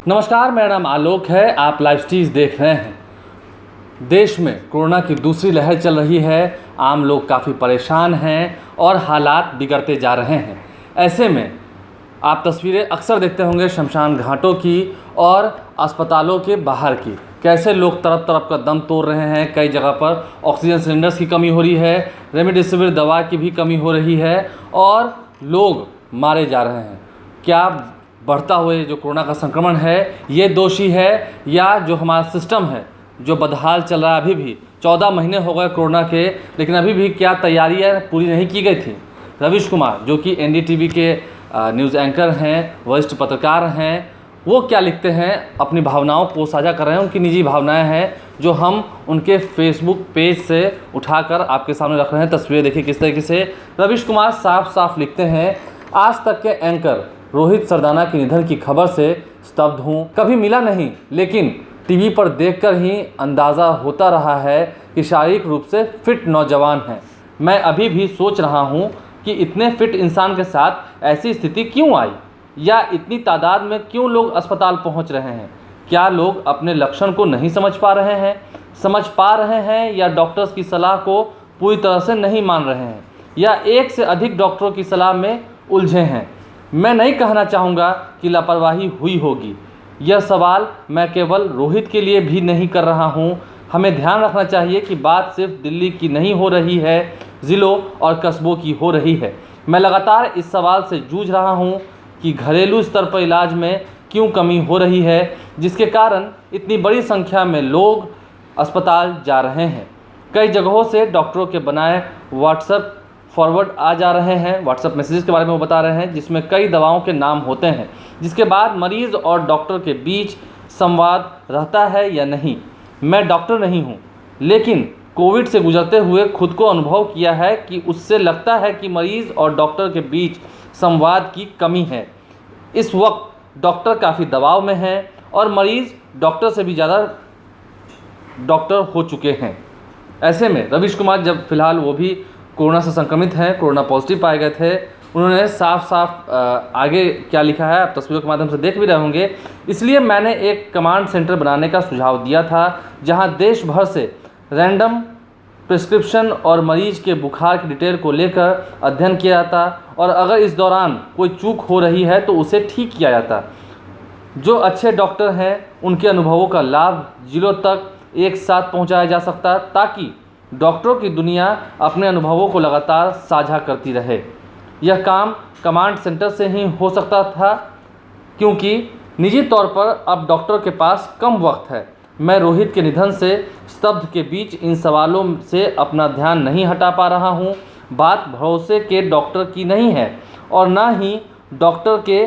नमस्कार, मेरा नाम आलोक है। आप लाइव स्टीज देख रहे हैं। देश में कोरोना की दूसरी लहर चल रही है। आम लोग काफ़ी परेशान हैं और हालात बिगड़ते जा रहे हैं। ऐसे में आप तस्वीरें अक्सर देखते होंगे शमशान घाटों की और अस्पतालों के बाहर की। कैसे लोग तरफ तरफ का दम तोड़ रहे हैं। कई जगह पर ऑक्सीजन सिलेंडर्स की कमी हो रही है, रेमडेसिविर दवा की भी कमी हो रही है और लोग मारे जा रहे हैं। क्या बढ़ता हुआ जो कोरोना का संक्रमण है ये दोषी है, या जो हमारा सिस्टम है जो बदहाल चल रहा है? अभी भी 14 महीने हो गए कोरोना के, लेकिन अभी भी क्या तैयारियां पूरी नहीं की गई थी? रवीश कुमार, जो कि एनडीटीवी के न्यूज़ एंकर हैं, वरिष्ठ पत्रकार हैं, वो क्या लिखते हैं, अपनी भावनाओं को साझा कर रहे हैं। उनकी निजी भावनाएं हैं जो हम उनके फेसबुक पेज से उठाकर आपके सामने रख रहे हैं। तस्वीरें देखिए किस तरीके से रवीश कुमार साफ साफ लिखते हैं, आज तक के एंकर रोहित सरदाना के निधन की खबर से स्तब्ध हूँ। कभी मिला नहीं, लेकिन टीवी पर देखकर ही अंदाज़ा होता रहा है कि शारीरिक रूप से फिट नौजवान हैं। मैं अभी भी सोच रहा हूँ कि इतने फिट इंसान के साथ ऐसी स्थिति क्यों आई, या इतनी तादाद में क्यों लोग अस्पताल पहुँच रहे हैं? क्या लोग अपने लक्षण को नहीं समझ पा रहे हैं, या डॉक्टर्स की सलाह को पूरी तरह से नहीं मान रहे हैं, या एक से अधिक डॉक्टरों की सलाह में उलझे हैं? मैं नहीं कहना चाहूँगा कि लापरवाही हुई होगी। यह सवाल मैं केवल रोहित के लिए भी नहीं कर रहा हूँ। हमें ध्यान रखना चाहिए कि बात सिर्फ दिल्ली की नहीं हो रही है, ज़िलों और कस्बों की हो रही है। मैं लगातार इस सवाल से जूझ रहा हूँ कि घरेलू स्तर पर इलाज में क्यों कमी हो रही है, जिसके कारण इतनी बड़ी संख्या में लोग अस्पताल जा रहे हैं। कई जगहों से डॉक्टरों के बनाए व्हाट्सएप फॉरवर्ड आ जा रहे हैं, व्हाट्सएप मैसेजेस के बारे में वो बता रहे हैं, जिसमें कई दवाओं के नाम होते हैं, जिसके बाद मरीज़ और डॉक्टर के बीच संवाद रहता है या नहीं। मैं डॉक्टर नहीं हूँ, लेकिन कोविड से गुजरते हुए खुद को अनुभव किया है कि उससे लगता है कि मरीज़ और डॉक्टर के बीच संवाद की कमी है। इस वक्त डॉक्टर काफ़ी दबाव में है और मरीज़ डॉक्टर से भी ज़्यादा डॉक्टर हो चुके हैं। ऐसे में रवीश कुमार, जब फ़िलहाल वो भी कोरोना से संक्रमित हैं, कोरोना पॉजिटिव पाए गए थे, उन्होंने साफ साफ आगे क्या लिखा है आप तस्वीरों के माध्यम से देख भी रहे होंगे। इसलिए मैंने एक कमांड सेंटर बनाने का सुझाव दिया था, जहां देश भर से रैंडम प्रिस्क्रिप्शन और मरीज के बुखार की डिटेल को लेकर अध्ययन किया जाता, और अगर इस दौरान कोई चूक हो रही है तो उसे ठीक किया जाता। जो अच्छे डॉक्टर हैं उनके अनुभवों का लाभ जिलों तक एक साथ पहुँचाया जा सकता, ताकि डॉक्टरों की दुनिया अपने अनुभवों को लगातार साझा करती रहे। यह काम कमांड सेंटर से ही हो सकता था, क्योंकि निजी तौर पर अब डॉक्टर के पास कम वक्त है। मैं रोहित के निधन से स्तब्ध के बीच इन सवालों से अपना ध्यान नहीं हटा पा रहा हूँ। बात भरोसे के डॉक्टर की नहीं है और ना ही डॉक्टर के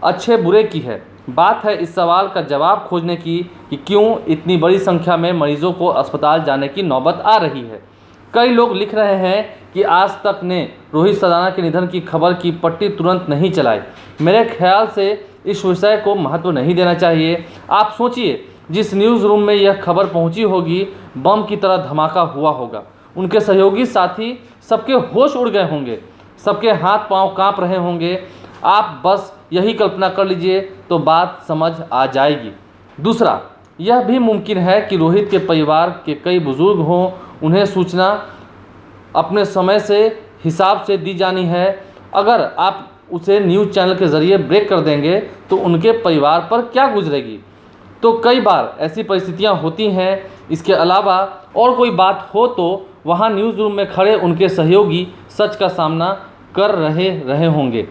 अच्छे बुरे की है। बात है इस सवाल का जवाब खोजने की कि क्यों इतनी बड़ी संख्या में मरीजों को अस्पताल जाने की नौबत आ रही है। कई लोग लिख रहे हैं कि आज तक ने रोहित सरदाना के निधन की खबर की पट्टी तुरंत नहीं चलाई। मेरे ख्याल से इस विषय को महत्व नहीं देना चाहिए। आप सोचिए, जिस न्यूज़ रूम में यह खबर पहुंची होगी, बम की तरह धमाका हुआ होगा। उनके सहयोगी साथी सबके होश उड़ गए होंगे, सबके हाथ पांव कांप रहे होंगे। आप बस यही कल्पना कर लीजिए तो बात समझ आ जाएगी। दूसरा, यह भी मुमकिन है कि रोहित के परिवार के कई बुजुर्ग हों, उन्हें सूचना अपने समय से हिसाब से दी जानी है। अगर आप उसे न्यूज़ चैनल के ज़रिए ब्रेक कर देंगे तो उनके परिवार पर क्या गुजरेगी? तो कई बार ऐसी परिस्थितियां होती हैं। इसके अलावा और कोई बात हो तो वहां न्यूज़ रूम में खड़े उनके सहयोगी सच का सामना कर रहे होंगे।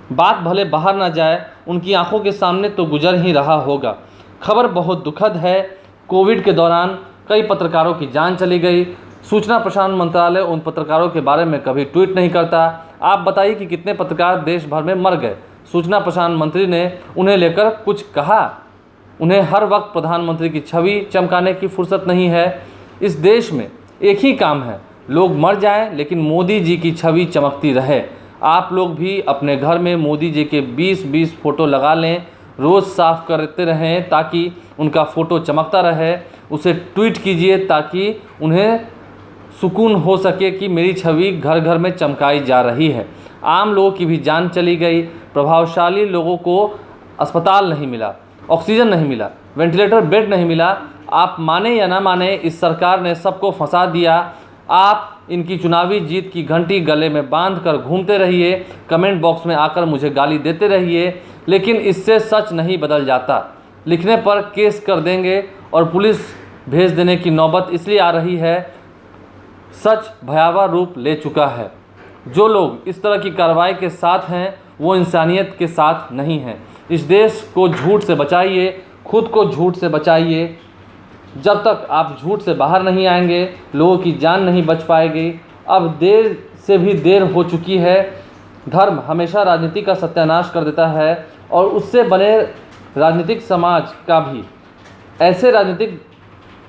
बात भले बाहर ना जाए, उनकी आंखों के सामने तो गुजर ही रहा होगा। खबर बहुत दुखद है। कोविड के दौरान कई पत्रकारों की जान चली गई। सूचना प्रसारण मंत्रालय उन पत्रकारों के बारे में कभी ट्वीट नहीं करता। आप बताइए कि कितने पत्रकार देश भर में मर गए। सूचना प्रसारण मंत्री ने उन्हें लेकर कुछ कहा? उन्हें हर वक्त प्रधानमंत्री की छवि चमकाने की फुर्सत नहीं है। इस देश में एक ही काम है, लोग मर जाएं लेकिन मोदी जी की छवि चमकती रहे। आप लोग भी अपने घर में मोदी जी के 20-20 फ़ोटो लगा लें, रोज़ साफ़ करते रहें ताकि उनका फ़ोटो चमकता रहे। उसे ट्वीट कीजिए ताकि उन्हें सुकून हो सके कि मेरी छवि घर घर में चमकाई जा रही है। आम लोगों की भी जान चली गई, प्रभावशाली लोगों को अस्पताल नहीं मिला। ऑक्सीजन नहीं मिला, वेंटिलेटर बेड नहीं मिला। आप माने या ना माने, इस सरकार ने सबको फंसा दिया। आप इनकी चुनावी जीत की घंटी गले में बांध कर घूमते रहिए, कमेंट बॉक्स में आकर मुझे गाली देते रहिए, लेकिन इससे सच नहीं बदल जाता। लिखने पर केस कर देंगे और पुलिस भेज देने की नौबत इसलिए आ रही है, सच भयावह रूप ले चुका है। जो लोग इस तरह की कार्रवाई के साथ हैं वो इंसानियत के साथ नहीं हैं। इस देश को झूठ से बचाइए, खुद को झूठ से बचाइए। जब तक आप झूठ से बाहर नहीं आएंगे, लोगों की जान नहीं बच पाएगी। अब देर से भी देर हो चुकी है। धर्म हमेशा राजनीति का सत्यानाश कर देता है और उससे बने राजनीतिक समाज का भी। ऐसे राजनीतिक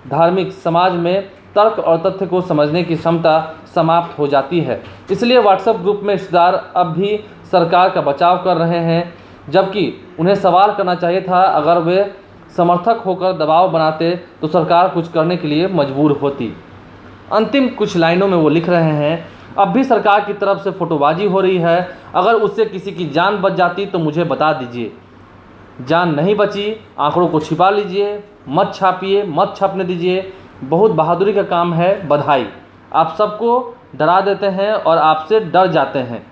धार्मिक समाज में तर्क और तथ्य को समझने की क्षमता समाप्त हो जाती है। इसलिए व्हाट्सएप ग्रुप में रिश्तेदार अब भी सरकार का बचाव कर रहे हैं, जबकि उन्हें सवाल करना चाहिए था। अगर वे समर्थक होकर दबाव बनाते तो सरकार कुछ करने के लिए मजबूर होती। अंतिम कुछ लाइनों में वो लिख रहे हैं, अब भी सरकार की तरफ से फोटोबाजी हो रही है। अगर उससे किसी की जान बच जाती तो मुझे बता दीजिए। जान नहीं बची, आंकड़ों को छिपा लीजिए, मत छापिए, मत छपने दीजिए। बहुत बहादुरी का काम है, बधाई। आप सबको डरा देते हैं और आपसे डर जाते हैं।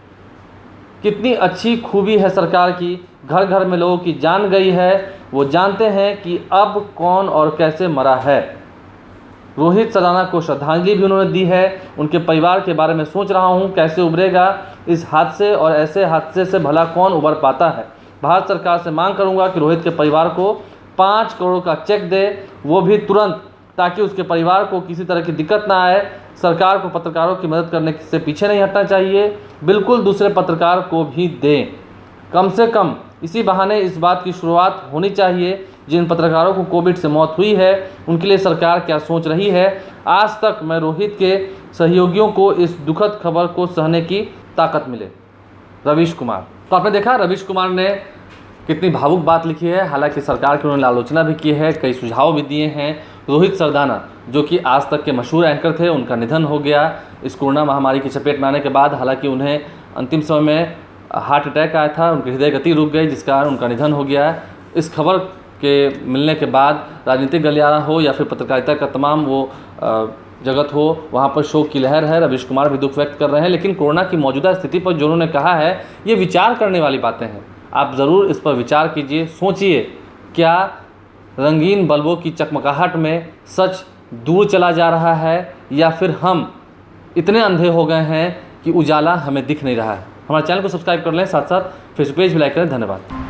कितनी अच्छी खूबी है सरकार की, घर घर में लोगों की जान गई है। वो जानते हैं कि अब कौन और कैसे मरा है। रोहित सरदाना को श्रद्धांजलि भी उन्होंने दी है। उनके परिवार के बारे में सोच रहा हूँ कैसे उभरेगा इस हादसे, और ऐसे हादसे से भला कौन उभर पाता है। भारत सरकार से मांग करूँगा कि रोहित के परिवार को 5 करोड़ का चेक दे, वो भी तुरंत, ताकि उसके परिवार को किसी तरह की दिक्कत ना आए। सरकार को पत्रकारों की मदद करने से पीछे नहीं हटना चाहिए, बिल्कुल दूसरे पत्रकार को भी दें। कम से कम इसी बहाने इस बात की शुरुआत होनी चाहिए, जिन पत्रकारों को कोविड से मौत हुई है उनके लिए सरकार क्या सोच रही है। आज तक मैं रोहित के सहयोगियों को इस दुखद खबर को सहने की ताकत मिले। रवीश कुमार। तो आपने देखा रवीश कुमार ने कितनी भावुक बात लिखी है। हालांकि सरकार की उन्होंने आलोचना भी की है, कई सुझाव भी दिए हैं। रोहित सरदाना जो कि आज तक के मशहूर एंकर थे, उनका निधन हो गया इस कोरोना महामारी की चपेट में आने के बाद। हालांकि उन्हें अंतिम समय में हार्ट अटैक आया था, उनकी हृदय गति रुक गई, जिस कारण उनका निधन हो गया। इस खबर के मिलने के बाद राजनीतिक गलियारा हो या फिर पत्रकारिता का तमाम वो जगत हो, वहाँ पर शोक की लहर है। रवीश कुमार भी दुख व्यक्त कर रहे हैं, लेकिन कोरोना की मौजूदा स्थिति पर जो उन्होंने कहा है ये विचार करने वाली बातें हैं। आप ज़रूर इस पर विचार कीजिए, सोचिए, क्या रंगीन बल्बों की चकमकाहट में सच दूर चला जा रहा है या फिर हम इतने अंधे हो गए हैं कि उजाला हमें दिख नहीं रहा है। हमारे चैनल को सब्सक्राइब कर लें, साथ साथ फेसबुक पेज भी लाइक करें। धन्यवाद।